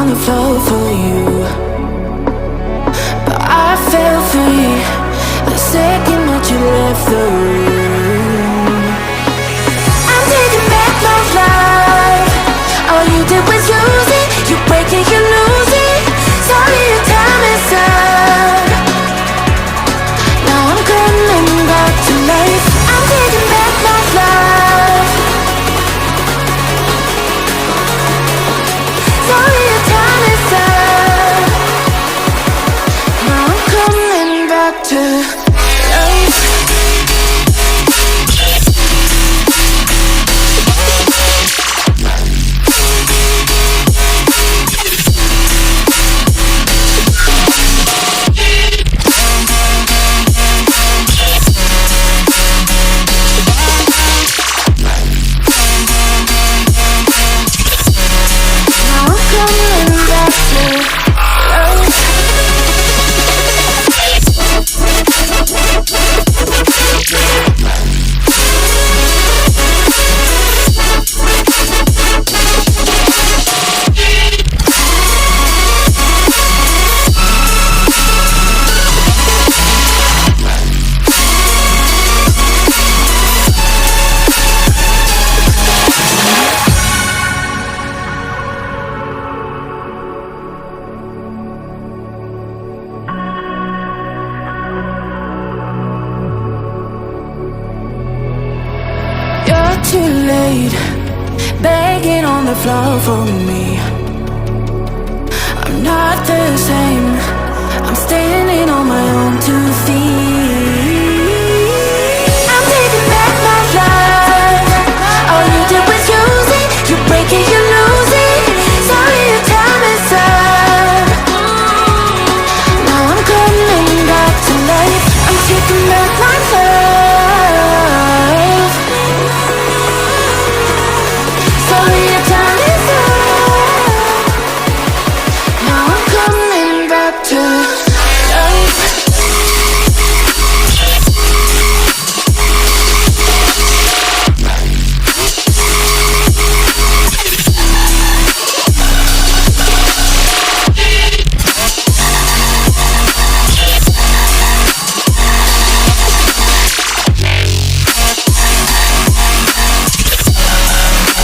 on the floor for you, but I felt free the second that you left the room. I'm taking back my life. All you did was use it. You break it, you lose it. Sorry, your time is up. Now I'm coming back to life. I'm taking back my life. Sorry, your time is up. Now I'm coming back to life. Too late, begging on the floor for me. I'm not the same. I'm standing on my own 2 feet. I'm taking back my life. All you did was use it. You break it, you lose it. Sorry, your time is up. Now I'm coming back to life. I'm taking back my life. Sorry, your time is up. Now I'm coming back to life.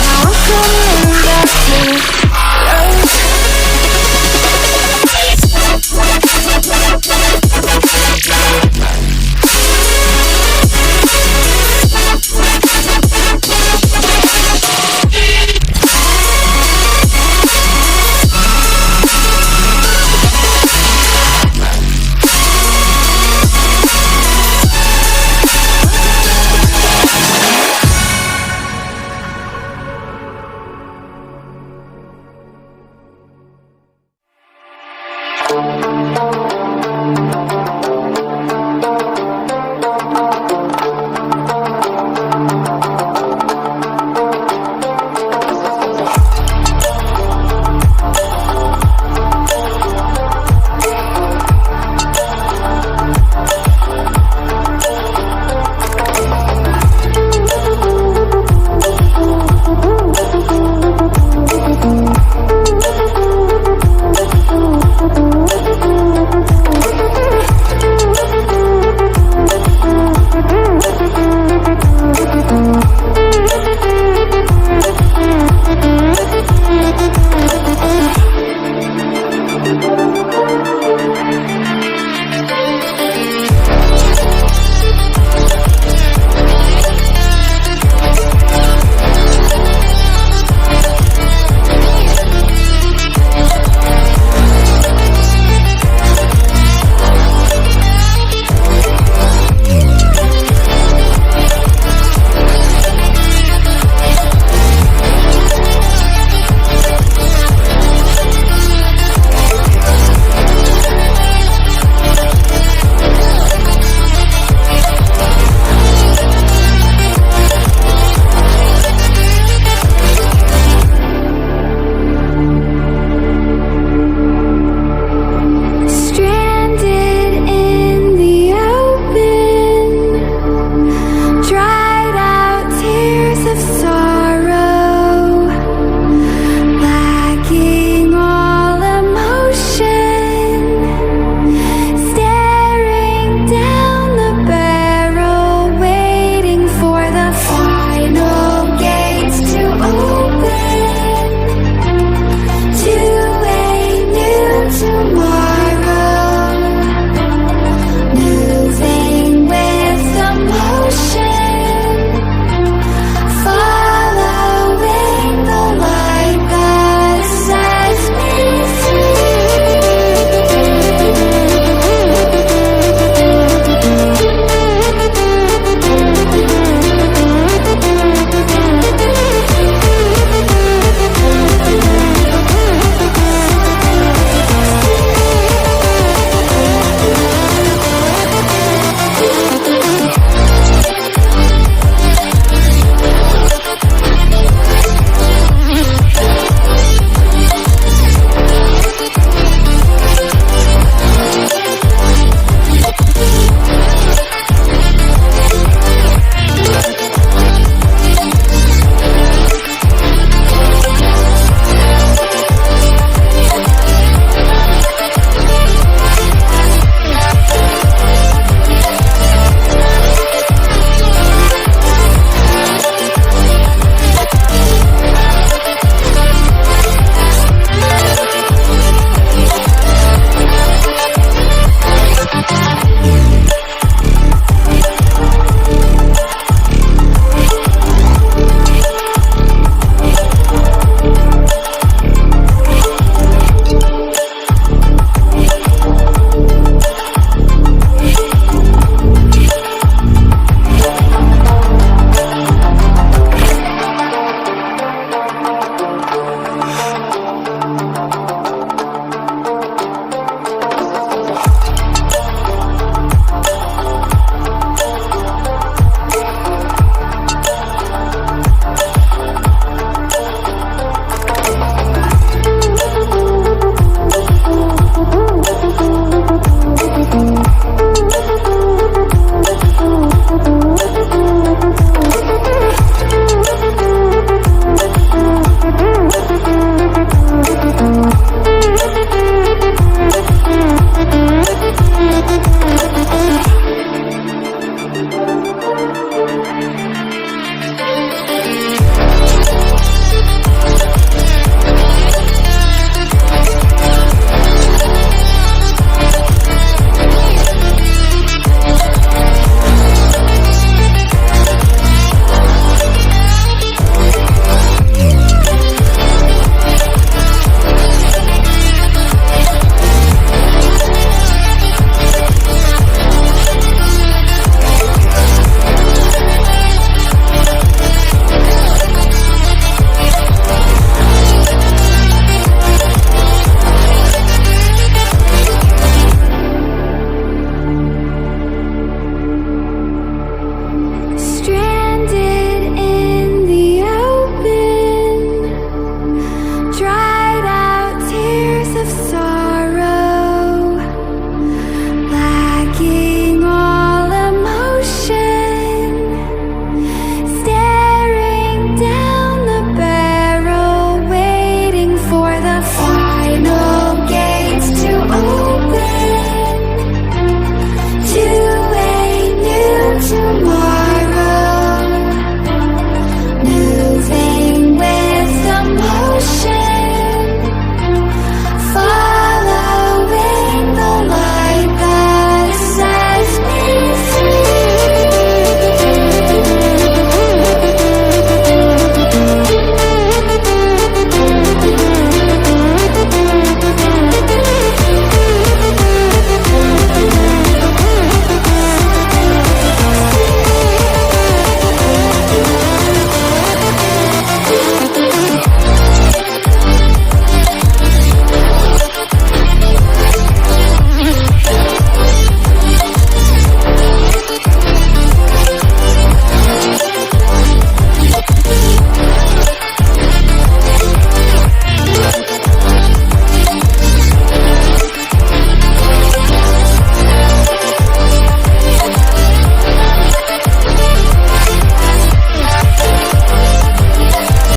Now I'm coming back to